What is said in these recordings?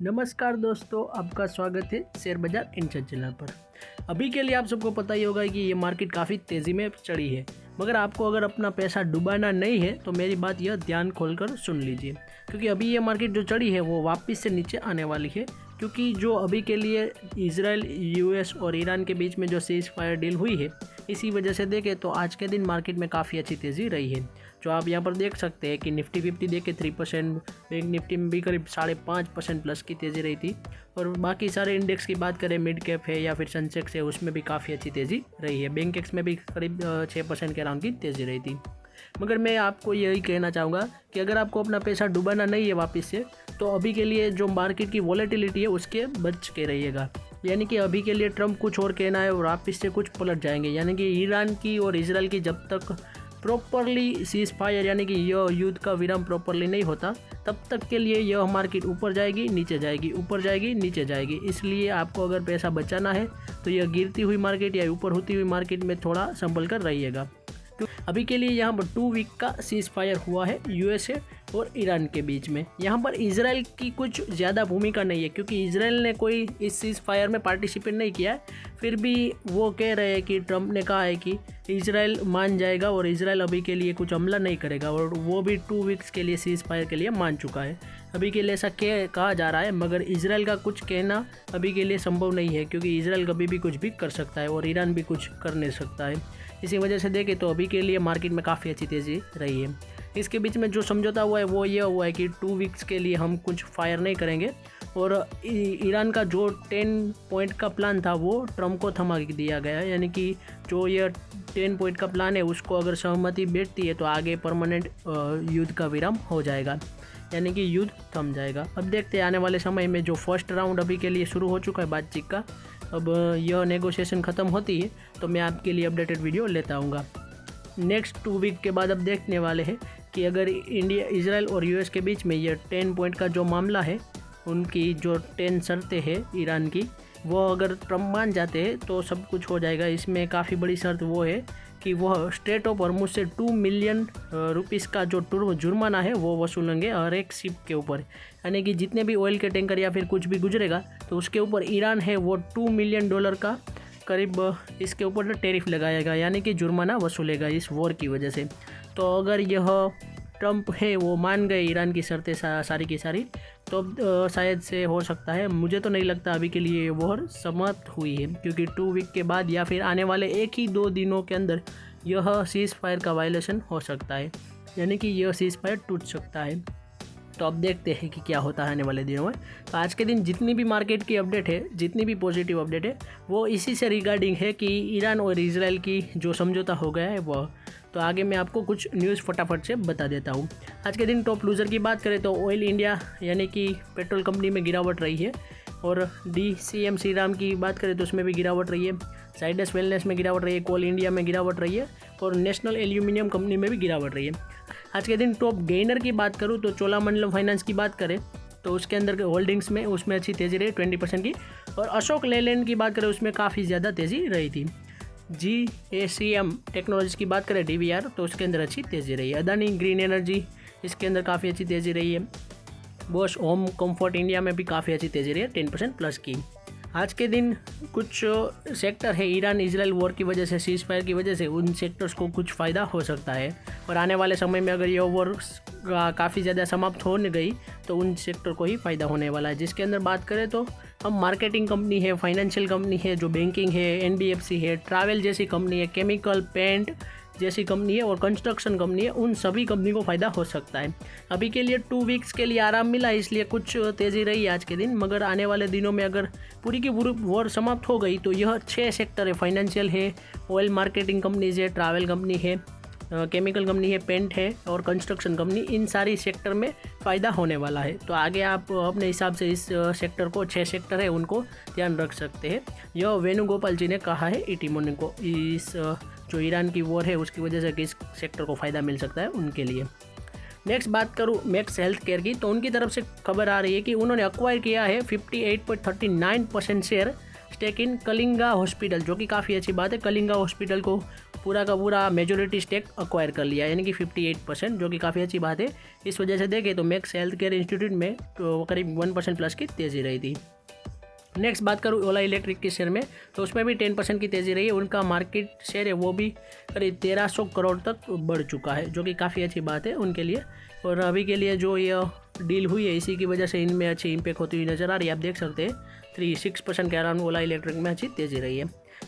नमस्कार दोस्तों, आपका स्वागत है शेयर बाजार इनसाइड चैनल पर। अभी के लिए आप सबको पता ही होगा कि ये मार्केट काफ़ी तेज़ी में चढ़ी है, मगर आपको अगर अपना पैसा डुबाना नहीं है तो मेरी बात यह ध्यान खोलकर सुन लीजिए, क्योंकि अभी ये मार्केट जो चढ़ी है वो वापस से नीचे आने वाली है। क्योंकि जो अभी के लिए इजराइल, यूएस और ईरान के बीच में जो सीज फायर डील हुई है, इसी वजह से देखें तो आज के दिन मार्केट में काफ़ी अच्छी तेज़ी रही है। जो आप यहाँ पर देख सकते हैं कि निफ्टी 50 देखे 3%, बैंक निफ्टी में भी करीब 5.5% प्लस की तेज़ी रही थी। और बाकी सारे इंडेक्स की बात करें, मिड कैप है या फिर सेंसेक्स है, उसमें भी काफ़ी अच्छी तेज़ी रही है। बैंक एक्स में भी करीब 6% के अराउंड की तेज़ी रही थी। मगर मैं आपको यही कहना चाहूँगा कि अगर आपको अपना पैसा डुबाना नहीं है वापस से, तो अभी के लिए जो मार्केट की वॉलेटिलिटी है उसके बच के रहिएगा। यानी कि अभी के लिए ट्रम्प कुछ और कहना है और वापस से कुछ पलट जाएंगे। यानी कि ईरान की और इजराइल की जब तक प्रॉपरली सीज फायर यानी कि यह युद्ध का विराम प्रॉपरली नहीं होता, तब तक के लिए यह मार्केट ऊपर जाएगी नीचे जाएगी, ऊपर जाएगी नीचे जाएगी। इसलिए आपको अगर पैसा बचाना है तो यह गिरती हुई मार्केट या ऊपर होती हुई मार्केट में थोड़ा संभल कर रहिएगा। अभी के लिए यहाँ पर 2 वीक का सीज फायर हुआ है यूएसए और ईरान के बीच में। यहाँ पर इजराइल की कुछ ज़्यादा भूमिका नहीं है, क्योंकि इजराइल ने कोई इस सीज फायर में पार्टिसिपेट नहीं किया है। फिर भी वो कह रहे हैं कि ट्रम्प ने कहा है कि इजराइल मान जाएगा और इजराइल अभी के लिए कुछ हमला नहीं करेगा, और वो भी 2 वीक्स के लिए सीज फायर के लिए मान चुका है। अभी के लिए ऐसा कहा जा रहा है, मगर इजराइल का कुछ कहना अभी के लिए संभव नहीं है, क्योंकि इजराइल कभी भी कुछ भी कर सकता है और ईरान भी कुछ कर नहीं सकता है। इसी वजह से देखें तो अभी के लिए मार्केट में काफ़ी अच्छी तेज़ी रही है। इसके बीच में जो समझौता हुआ है वो ये हुआ है कि 2 वीक्स के लिए हम कुछ फायर नहीं करेंगे, और ईरान का जो 10 पॉइंट का प्लान था वो ट्रम्प को थमा दिया गया है। यानी कि जो ये 10 पॉइंट का प्लान है उसको अगर सहमति बैठती है तो आगे परमानेंट युद्ध का विराम हो जाएगा, यानी कि युद्ध थम जाएगा। अब देखते हैं आने वाले समय में जो फर्स्ट राउंड अभी के लिए शुरू हो चुका है बातचीत का, अब यह नेगोशिएशन ख़त्म होती है तो मैं आपके लिए अपडेटेड वीडियो लेता आऊँगा। नेक्स्ट 2 वीक के बाद अब देखने वाले हैं कि अगर इंडिया, इजराइल और यूएस के बीच में ये 10 पॉइंट का जो मामला है, उनकी जो 10 शर्तें हैं ईरान की, वो अगर ट्रम्प मान जाते हैं तो सब कुछ हो जाएगा। इसमें काफ़ी बड़ी शर्त वो है कि वह स्ट्रेट ऑफ हॉर्मुज से 2 मिलियन रुपीस का जो जुर्माना है वो वसूलेंगे हर एक शिप के ऊपर। यानी कि जितने भी ऑयल के टैंकर या फिर कुछ भी गुजरेगा तो उसके ऊपर ईरान है वो $2 मिलियन का करीब इसके ऊपर टैरिफ लगाएगा, यानी कि जुर्माना वसूलेगा इस वॉर की वजह से। तो अगर यह ट्रम्प है वो मान गए ईरान की शर्तें सारी की सारी, तो शायद से हो सकता है। मुझे तो नहीं लगता अभी के लिए वॉर समाप्त हुई है, क्योंकि 2 वीक के बाद या फिर आने वाले 1 ही 2 दिनों के अंदर यह सीज फायर का वायलेशन हो सकता है, यानी कि यह सीज फायर टूट सकता है। तो अब देखते हैं कि क्या होता है आने वाले दिनों में। तो आज के दिन जितनी भी मार्केट की अपडेट है, जितनी भी पॉजिटिव अपडेट है, वो इसी से रिगार्डिंग है कि ईरान और इजराइल की जो समझौता हो गया है वो। तो आगे मैं आपको कुछ न्यूज़ फटाफट से बता देता हूँ। आज के दिन टॉप लूज़र की बात करें तो ऑयल इंडिया यानी कि पेट्रोल कंपनी में गिरावट रही है, और DCM श्रीराम की बात करें तो उसमें भी गिरावट रही है। जाइडस वेलनेस में गिरावट रही है, कोल इंडिया में गिरावट रही है, और नेशनल एल्यूमिनियम कंपनी में भी गिरावट रही है। आज के दिन टॉप गेनर की बात करूँ तो चोलामंडलम फाइनेंस की बात करें तो उसके अंदर होल्डिंग्स में उसमें अच्छी तेज़ी रही 20% की, और अशोक लेलैंड की बात करें उसमें काफ़ी ज़्यादा तेज़ी रही थी। GACM टेक्नोलॉजीज की बात करें DVR तो उसके अंदर अच्छी तेज़ी रही है। अदानी ग्रीन एनर्जी, इसके अंदर काफ़ी अच्छी तेज़ी रही है। बॉश होम कंफर्ट इंडिया में भी काफ़ी अच्छी तेज़ी रही है 10% प्लस की। आज के दिन कुछ सेक्टर है ईरान इजराइल वॉर की वजह से, सीज फायर की वजह से, उन सेक्टर्स को कुछ फ़ायदा हो सकता है, और आने वाले समय में अगर ये वॉर काफ़ी ज़्यादा समाप्त होने गई तो उन सेक्टर को ही फ़ायदा होने वाला है। जिसके अंदर बात करें तो हम मार्केटिंग कंपनी है, फाइनेंशियल कंपनी है, जो बैंकिंग है, NBFC है, ट्रैवल जैसी कंपनी है, केमिकल, पेंट जैसी कंपनी है, और कंस्ट्रक्शन कंपनी है, उन सभी कंपनी को फ़ायदा हो सकता है। अभी के लिए 2 वीक्स के लिए आराम मिला, इसलिए कुछ तेज़ी रही आज के दिन, मगर आने वाले दिनों में अगर पूरी की पूरी वॉर समाप्त हो गई तो यह 6 सेक्टर है, फाइनेंशियल है, ऑयल मार्केटिंग कंपनीज है, ट्रैवल कंपनी है, केमिकल कंपनी है, पेंट है, और कंस्ट्रक्शन कंपनी, इन सारी सेक्टर में फ़ायदा होने वाला है। तो आगे आप अपने हिसाब से इस सेक्टर को, 6 सेक्टर है उनको ध्यान रख सकते हैं। यह वेणुगोपाल जी ने कहा है ET मॉर्निंग को। इस जो ईरान की वॉर है उसकी वजह से किस सेक्टर को फ़ायदा मिल सकता है उनके लिए। नेक्स्ट बात करूँ मैक्स हेल्थ केयर की, तो उनकी तरफ से खबर आ रही है कि उन्होंने अक्वायर किया है 58.39% share stake in Kalinga hospital, जो कि काफ़ी अच्छी बात है। कलिंगा हॉस्पिटल को पूरा का पूरा मेजोरिटी स्टेक अक्वायर कर लिया, यानी कि 58%, जो कि काफ़ी अच्छी बात है। इस वजह से देखें तो मैक्स हेल्थ केयर इंस्टीट्यूट में तो करीब 1% प्लस की तेज़ी रही थी। नेक्स्ट बात करूँ ओला इलेक्ट्रिक के शेयर में, तो उसमें भी 10% की तेज़ी रही है। उनका मार्केट शेयर है वो भी करीब 1300 करोड़ तक बढ़ चुका है, जो कि काफ़ी अच्छी बात है उनके लिए। और अभी के लिए जो ये डील हुई है इसी की वजह से इनमें अच्छी इंपैक्ट होती हुई नज़र आ रही है। आप देख सकते हैं 6% के अराउंड ओला इलेक्ट्रिक में अच्छी तेज़ी रही है।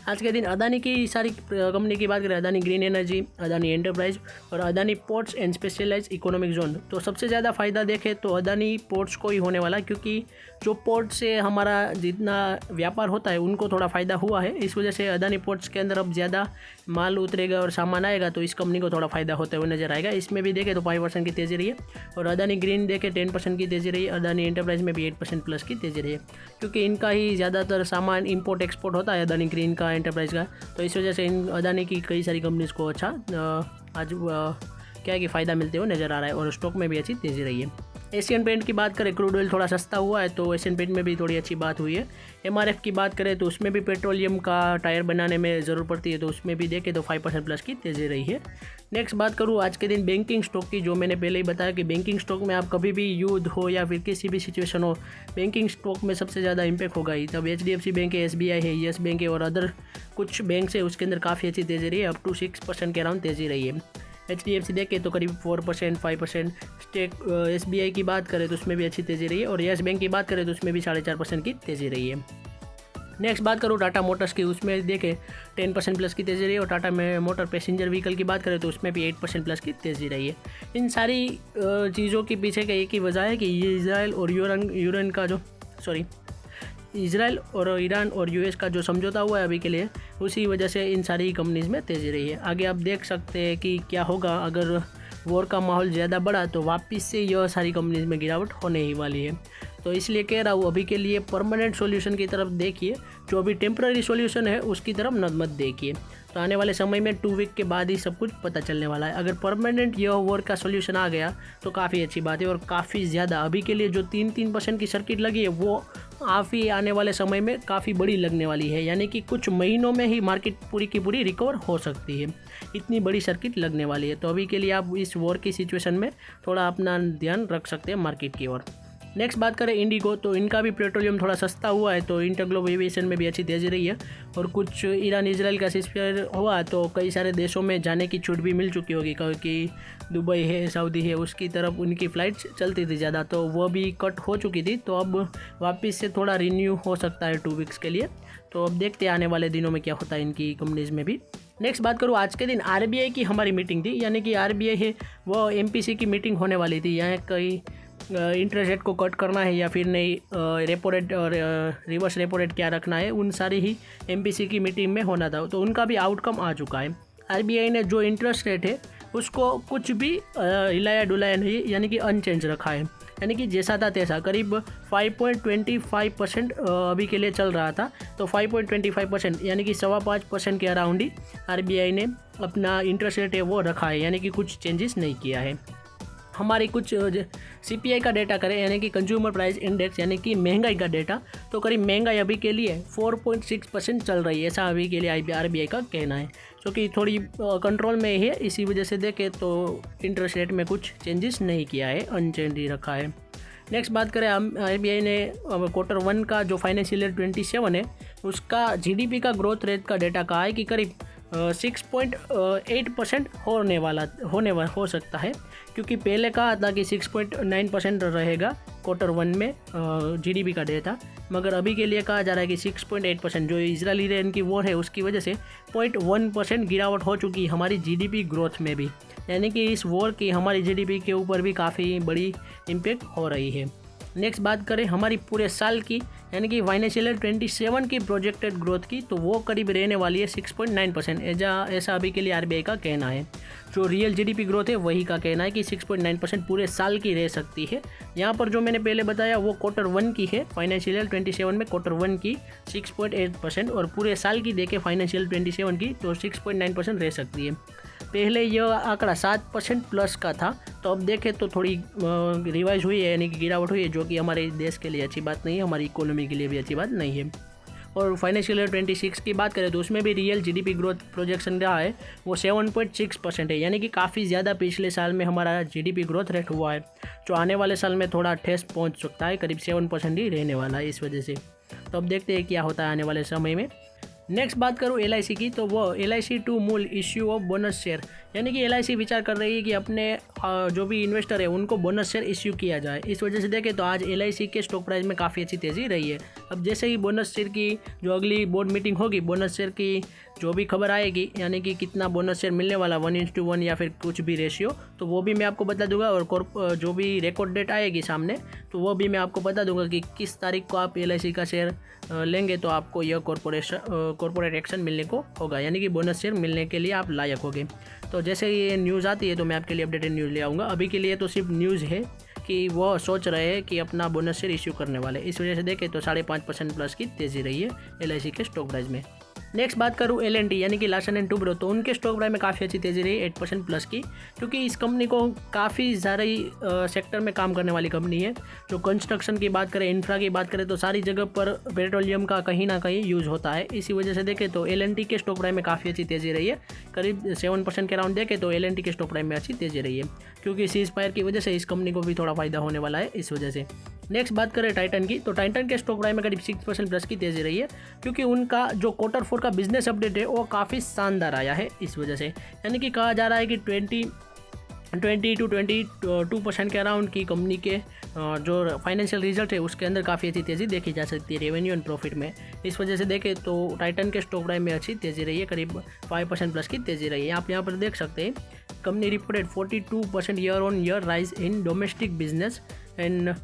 आज के दिन अदानी की सारी कंपनी की बात करें, Adani green energy, Adani enterprise और Adani ports and specialised economic zone, तो सबसे ज़्यादा फ़ायदा देखें तो अदानी पोर्ट्स को ही होने वाला, क्योंकि जो पोर्ट से हमारा जितना व्यापार होता है उनको थोड़ा फ़ायदा हुआ है। इस वजह से अदानी पोर्ट्स के अंदर अब ज़्यादा माल उतरेगा और सामान आएगा, तो इस कंपनी को थोड़ा फ़ायदा होते हुए नजर आएगा। इसमें भी देखें तो 5% की तेज़ी रही है। और अदानी ग्रीन देखें 10% की तेज़ी रही है। अदानी एंटरप्राइज में भी 8% प्लस की तेज़ी रही है, क्योंकि इनका ही ज़्यादातर सामान इंपोर्ट एक्सपोर्ट होता है अदानी ग्रीन का, एंटरप्राइज का, तो इस वजह से इन अदानी की कई सारी कंपनीज़ को अच्छा आज क्या है कि फ़ायदा मिलते हुए नज़र आ रहा है। और स्टॉक में भी अच्छी तेज़ी रही है। एशियन पेंट की बात करें, क्रूड ऑयल थोड़ा सस्ता हुआ है, तो एशियन पेंट में भी थोड़ी अच्छी बात हुई है। एमआरएफ की बात करें तो उसमें भी पेट्रोलियम का टायर बनाने में ज़रूरत पड़ती है, तो उसमें भी देखें तो 5% प्लस की तेज़ी रही है। नेक्स्ट बात करूँ आज के दिन बैंकिंग स्टॉक की, जो मैंने पहले ही बताया कि बैंकिंग स्टॉक में आप कभी भी युद्ध हो या फिर किसी भी सिचुएशन हो, बैंकिंग स्टॉक में सबसे ज़्यादा इंपैक्ट होगा ही। तब HDFC बैंक है, SBI है, येस बैंक है और अदर कुछ बैंक है, उसके अंदर काफ़ी अच्छी तेज़ी रही है, अप टू 6% के अराउंड तेज़ी रही है। HDFC देखें तो करीब 4%, 5%। स्टेक SBI की बात करें तो उसमें भी अच्छी तेज़ी रही है। और येस बैंक की बात करें तो उसमें भी 4.5% की तेज़ी रही है। नेक्स्ट बात करूँ टाटा मोटर्स की, उसमें देखें 10% प्लस की तेज़ी रही है। और टाटा में मोटर पैसेंजर व्हीकल की बात करें तो उसमें भी 8% प्लस की तेज़ी रही है। इन सारी चीज़ों के पीछे का एक ही वजह है कि इजराइल और ईरान और US का जो समझौता हुआ है अभी के लिए, उसी वजह से इन सारी कंपनीज़ में तेज़ी रही है। आगे आप देख सकते हैं कि क्या होगा, अगर वॉर का माहौल ज़्यादा बढ़ा तो वापस से यह सारी कंपनीज़ में गिरावट होने ही वाली है। तो इसलिए कह रहा हूँ अभी के लिए परमानेंट सॉल्यूशन की तरफ देखिए, जो अभी टेम्पररी सॉल्यूशन है उसकी तरफ मत देखिए। तो आने वाले समय में 2 वीक के बाद ही सब कुछ पता चलने वाला है। अगर परमानेंट यह वॉर का सॉल्यूशन आ गया तो काफ़ी अच्छी बात है। और काफ़ी ज़्यादा अभी के लिए जो 3% की सर्किट लगी है वो काफ़ी आने वाले समय में काफ़ी बड़ी लगने वाली है, यानी कि कुछ महीनों में ही मार्केट पूरी की पूरी रिकवर हो सकती है, इतनी बड़ी सर्किट लगने वाली है। तो अभी के लिए आप इस वॉर की सिचुएशन में थोड़ा अपना ध्यान रख सकते हैं मार्केट की ओर। नेक्स्ट बात करें इंडिगो, तो इनका भी पेट्रोलियम थोड़ा सस्ता हुआ है, तो इंटरग्लोब एविएशन में भी अच्छी तेज़ी रही है। और कुछ ईरान इजराइल का सीज़फायर हुआ तो कई सारे देशों में जाने की छूट भी मिल चुकी होगी, क्योंकि दुबई है, सऊदी है, उसकी तरफ उनकी फ़्लाइट्स चलती थी ज़्यादा, तो वो भी कट हो चुकी थी। तो अब वापस से थोड़ा रिन्यू हो सकता है 2 वीक्स के लिए। तो अब देखते हैं आने वाले दिनों में क्या होता है इनकी कंपनीज़ में भी। नेक्स्ट बात करूँ आज के दिन RBI की हमारी मीटिंग थी, यानी कि RBI है वो MPC की मीटिंग होने वाली थी। यहाँ कई इंटरेस्ट रेट को कट करना है या फिर नहीं, रेपो रेट और रिवर्स रेपो रेट क्या रखना है, उन सारी ही MPC की मीटिंग में होना था। तो उनका भी आउटकम आ चुका है। RBI ने जो इंटरेस्ट रेट है उसको कुछ भी हिलाया डुलाया नहीं, यानी कि अनचेंज रखा है, यानी कि जैसा था तैसा। करीब 5.25% अभी के लिए चल रहा था, तो 5.25% यानी कि 5.25% के अराउंड ही RBI ने अपना इंटरेस्ट रेट है वो रखा है, यानी कि कुछ चेंजेस नहीं किया है। हमारी कुछ CPI का डेटा करें, यानी कि कंज्यूमर प्राइस इंडेक्स, यानी कि महंगाई का डेटा, तो करीब महंगाई अभी के लिए 4.6% चल रही है, ऐसा अभी के लिए RBI का कहना है, जो कि थोड़ी कंट्रोल में है। इसी वजह से देखें तो इंटरेस्ट रेट में कुछ चेंजेस नहीं किया है, अनचेंज ही रखा है। नेक्स्ट बात करें, RBI ने Q1 का जो फाइनेंशियल ईयर 27 है उसका GDP का ग्रोथ रेट का डेटा कहा है कि करीब 6.8% हो सकता है, क्योंकि पहले कहा था कि 6.9% रहेगा Q1 में GDP का डेटा, मगर अभी के लिए कहा जा रहा है कि 6.8%। जो इजराइल ईरान की वॉर है उसकी वजह से 0.1% गिरावट हो चुकी है हमारी GDP ग्रोथ में भी, यानी कि इस वॉर की हमारी GDP के ऊपर भी काफ़ी बड़ी इम्पेक्ट हो रही है। नेक्स्ट बात करें हमारी पूरे साल की, यानी कि फाइनेंशियल ईयर 27 की प्रोजेक्टेड ग्रोथ की, तो वो करीब रहने वाली है 6.9%, ऐसा अभी के लिए RBI का कहना है। जो रियल GDP ग्रोथ है वही का कहना है कि 6.9% पूरे साल की रह सकती है। यहाँ पर जो मैंने पहले बताया वो Q1 की है, फाइनेंशियल ईयर 27 में Q1 की 6.8%, और पूरे साल की देखें फाइनेंशियल 27 की तो 6.9% रह सकती है। पहले यह आंकड़ा 7% प्लस का था, तो अब देखें तो थोड़ी रिवाइज हुई है, यानी कि गिरावट हुई है, जो कि हमारे देश के लिए अच्छी बात नहीं है, हमारी इकोनॉमी के लिए भी अच्छी बात नहीं है। और फाइनेंशियल ईयर 26 की बात करें तो उसमें भी रियल जीडीपी ग्रोथ प्रोजेक्शन रहा है वो 7.6% है, यानी कि काफ़ी ज़्यादा पिछले साल में हमारा जीडीपी ग्रोथ रेट हुआ है, जो आने वाले साल में थोड़ा ठेस पहुंच सकता है, करीब 7% ही रहने वाला है इस वजह से। तो अब देखते हैं क्या होता है आने वाले समय में। नेक्स्ट बात करूँ LIC की, तो वो LIC टू मूल इश्यू ऑफ बोनस शेयर, यानी कि LIC विचार कर रही है कि अपने जो भी इन्वेस्टर है उनको बोनस शेयर इश्यू किया जाए। इस वजह से देखें तो आज LIC के स्टॉक प्राइस में काफ़ी अच्छी तेज़ी रही है। अब जैसे ही बोनस शेयर की जो अगली बोर्ड मीटिंग होगी, बोनस शेयर की जो भी खबर आएगी, यानी कि कितना बोनस शेयर मिलने वाला 1:1 या फिर कुछ भी रेशियो, तो वो भी मैं आपको बता दूंगा। और जो भी रिकॉर्ड डेट आएगी सामने, तो वो भी मैं आपको बता दूंगा कि किस तारीख को आप LIC का शेयर लेंगे तो आपको यह कॉर्पोरेट एक्शन मिलने को होगा, यानी कि बोनस शेयर मिलने के लिए आप लायक होगे। तो जैसे ये न्यूज़ आती है तो मैं आपके लिए अपडेटेड न्यूज़ ले आऊँगा। अभी के लिए तो सिर्फ न्यूज़ है कि वो सोच रहे हैं कि अपना बोनस शेयर इश्यू करने वाले। इस वजह से देखें तो 5.5% प्लस की तेज़ी रही है LIC के स्टॉक प्राइस में। नेक्स्ट बात करूँ L&T यानी कि लार्सन एंड टुब्रो, तो उनके स्टॉक प्राइस में काफ़ी अच्छी तेज़ी रही 8% प्लस की, क्योंकि इस कंपनी को काफ़ी सारी सेक्टर में काम करने वाली कंपनी है। जो कंस्ट्रक्शन की बात करें, इंफ्रा की बात करें, तो सारी जगह पर पेट्रोलियम का कहीं ना कहीं यूज़ होता है। इसी वजह से देखें तो L&T के स्टॉक प्राइस में काफ़ी अच्छी तेज़ी रही है, करीब 7% के राउंड देखें तो L&T के स्टॉक प्राइस में अच्छी तेज़ी रही है, क्योंकि सीज फायर की वजह से इस कंपनी को भी थोड़ा फायदा होने वाला है इस वजह से। नेक्स्ट बात करें टाइटन की, तो टाइटन के स्टॉक प्राइस में करीब 6% प्लस की तेज़ी रही है, क्योंकि उनका जो Q4 का बिजनेस अपडेट है वो काफ़ी शानदार आया है इस वजह से। यानी कि कहा जा रहा है कि 20 to 22% के अराउंड की कंपनी के जो फाइनेंशियल रिजल्ट है उसके अंदर काफ़ी अच्छी तेज़ी देखी जा सकती है रेवेन्यू एंड प्रॉफिट में। इस वजह से देखें तो टाइटन के स्टॉक प्राइस में अच्छी तेज़ी रही है, करीब 5% प्लस की तेज़ी रही है। आप यहाँ पर देख सकते हैं company reported 42% year on year rise in domestic business and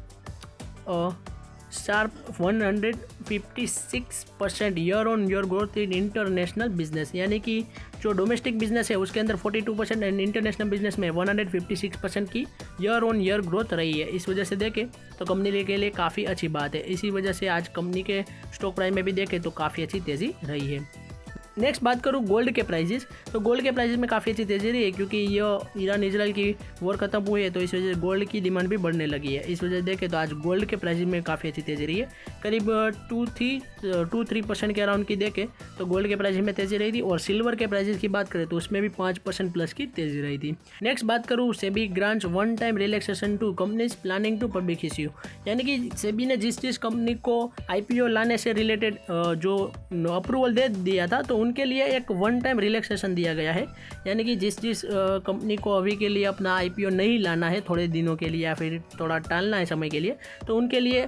sharp 156% year on year growth in international business, यानी कि जो डोमेस्टिक बिजनेस है उसके अंदर 42% एंड इंटरनेशनल बिजनेस में 156% की ईयर ऑन ईयर ग्रोथ रही है। इस वजह से देखें तो कंपनी के लिए काफ़ी अच्छी बात है। इसी वजह से आज कंपनी के स्टॉक प्राइस में भी देखें तो काफ़ी अच्छी तेज़ी रही है। नेक्स्ट बात करूँ गोल्ड के प्राइजेस, तो गोल्ड के प्राइजेस में काफ़ी अच्छी तेज़ी रही है, क्योंकि ये ईरान इजराइल की वॉर खत्म हुई है, तो इस वजह से गोल्ड की डिमांड भी बढ़ने लगी है। इस वजह से देखें तो आज गोल्ड के प्राइजेस में काफ़ी अच्छी तेज़ी रही है, करीब 2-3% के अराउंड की देखें तो गोल्ड के प्राइजेस में तेज़ी रही थी। और सिल्वर के प्राइजेस की बात करें तो उसमें भी 5% प्लस की तेज़ी रही थी। नेक्स्ट बात करूँ SEBI grants one time relaxation to companies planning to public issue, यानी कि सेबी ने जिस कंपनी को IPO लाने से रिलेटेड जो अप्रूवल दे दिया था, तो उनके लिए एक वन टाइम रिलैक्सेशन दिया गया है। यानी कि जिस कंपनी को अभी के लिए अपना IPO नहीं लाना है थोड़े दिनों के लिए या फिर थोड़ा टालना है समय के लिए, तो उनके लिए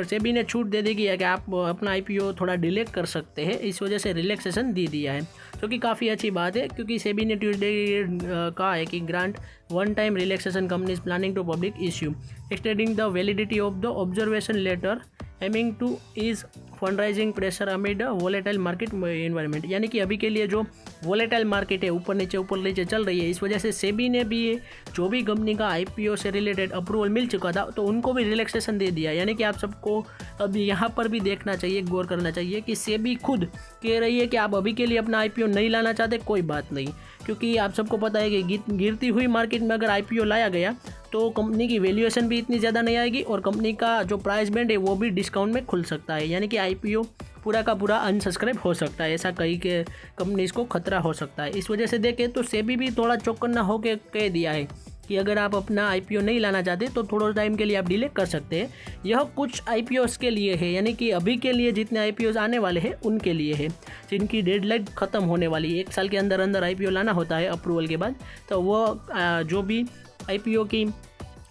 सेबी ने छूट दे दी कि आप अपना IPO थोड़ा डिले कर सकते हैं। इस वजह से रिलैक्सेशन दे दिया है, जो कि काफ़ी अच्छी बात है, क्योंकि सेबी ने ट्यूसडे कहा है कि grant one time relaxation companies planning to public issue extending the validity of the observation letter aiming to ease fundraising pressure amid volatile market environment, यानी कि अभी के लिए जो वोलेटाइल मार्केट है ऊपर नीचे चल रही है, इस वजह से सेबी ने भी जो भी कंपनी का IPO से रिलेटेड अप्रूवल मिल चुका था तो उनको भी रिलैक्सेशन दे दिया। यानी कि आप सबको अब यहाँ पर भी देखना चाहिए, गौर करना चाहिए कि सेबी खुद कह रही है कि आप अभी के लिए अपना IPO नहीं लाना चाहते, कोई बात नहीं, क्योंकि आप सबको पता है कि गिरती हुई मार्केट में अगर IPO लाया गया तो कंपनी की वैल्यूएशन भी इतनी ज़्यादा नहीं आएगी और कंपनी का जो प्राइस बैंड है वो भी डिस्काउंट में खुल सकता है, यानी कि IPO पूरा का पूरा अनसब्सक्राइब हो सकता है। ऐसा कई के कंपनीज को खतरा हो सकता है। इस वजह से देखें तो सेबी भी थोड़ा चौकन्ना होकर कह दिया है कि अगर आप अपना IPO नहीं लाना चाहते तो थोड़ा टाइम के लिए आप डिले कर सकते हैं। यह कुछ IPOs के लिए है, यानी कि अभी के लिए जितने IPOs आने वाले हैं उनके लिए है, जिनकी डेडलाइन ख़त्म होने वाली है। 1 साल के अंदर IPO लाना होता है अप्रूवल के बाद, तो वो जो भी IPO की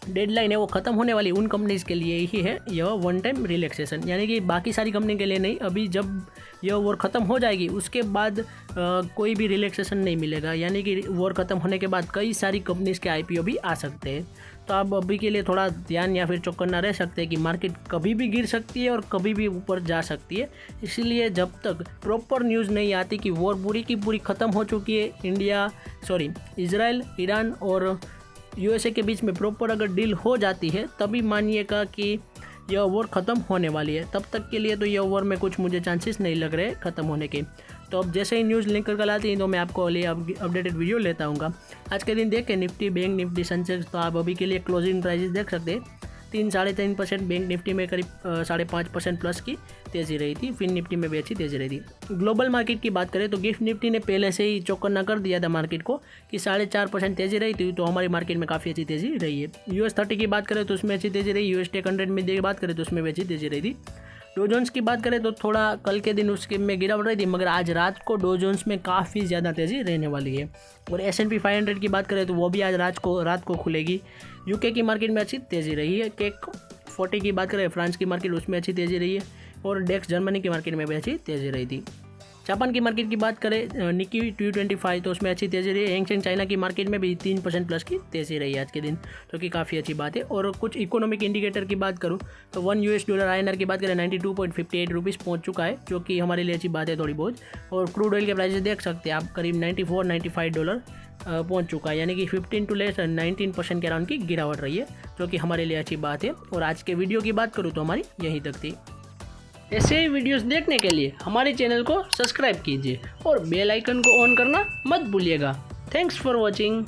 डेडलाइन है वो ख़त्म होने वाली उन कंपनीज़ के लिए ही है यह वन टाइम रिलैक्सेशन, यानी कि बाकी सारी कंपनी के लिए नहीं। अभी जब यह वॉर ख़त्म हो जाएगी उसके बाद कोई भी रिलैक्सेशन नहीं मिलेगा, यानी कि वॉर ख़त्म होने के बाद कई सारी कंपनीज़ के IPO भी आ सकते हैं। तो आप अभी के लिए थोड़ा ध्यान या फिर चौकन्ना रह सकते हैं कि मार्केट कभी भी गिर सकती है और कभी भी ऊपर जा सकती है। इसलिए जब तक प्रॉपर न्यूज़ नहीं आती कि वॉर पूरी की पूरी ख़त्म हो चुकी है, इजराइल, ईरान और USA के बीच में प्रॉपर अगर डील हो जाती है तभी मानिएगा कि यह वॉर ख़त्म होने वाली है। तब तक के लिए तो यह वॉर में कुछ मुझे चांसेस नहीं लग रहे ख़त्म होने के। तो अब जैसे ही न्यूज़ लिंक कर लाती हैं तो मैं आपको लिए अपडेटेड वीडियो लेता हूँगा। आज के दिन देखें निफ्टी, बैंक निफ्टी, सेंसेक्स, तो आप अभी के लिए क्लोजिंग प्राइजेस देख सकते हैं। 3-3.5%, बैंक निफ्टी में करीब 5.5% प्लस की तेज़ी रही थी। फिन निफ्टी में भी अच्छी तेज़ी रही थी। ग्लोबल मार्केट की बात करें तो गिफ्ट निफ्टी ने पहले से ही चौकन्ना कर दिया था मार्केट को कि 4.5% तेज़ी रही थी, तो हमारी मार्केट में काफ़ी अच्छी तेज़ी रही है। US30 की बात करें तो उसमें अच्छी तेज़ी रही। US टेक 100 में बात करें तो उसमें भी अच्छी तेज़ी रही थी। डो जोन्स की बात करें तो थोड़ा कल के दिन उसके में गिरावट रही थी, मगर आज रात को डो जोन्स में काफ़ी ज़्यादा तेज़ी रहने वाली है। और S&P 500 की बात करें तो वो भी आज रात को खुलेगी। UK की मार्केट में अच्छी तेज़ी रही है। CAC 40 की बात करें फ्रांस की मार्केट, उसमें अच्छी तेज़ी रही है। और डेक्स जर्मनी की मार्केट में भी अच्छी तेज़ी रही थी। जापान की मार्केट की बात करें निक्की 225 तो उसमें अच्छी तेज़ी रही है। हैंगसेंग चाइना की मार्केट में भी 3% प्लस की तेज़ी रही है आज के दिन, जो कि काफ़ी अच्छी बात है। और कुछ इकोनॉमिक इंडिकेटर की बात करूं तो $1 INR की बात करें 92.58 रुपीज़ पहुँच चुका है, जो कि हमारे लिए अच्छी बात है थोड़ी बहुत। और क्रूड ऑयल के प्राइसेस देख सकते हैं आप, करीब $94-95 पहुँच चुका है, यानी कि 15 to 19% के अराउंड की गिरावट रही है, जो कि हमारे लिए अच्छी बात है। और आज के वीडियो की बात करूँ तो हमारी यहीं तक थी। ऐसे ही वीडियोस देखने के लिए हमारे चैनल को सब्सक्राइब कीजिए और बेल आइकन को ऑन करना मत भूलिएगा। Thanks for watching.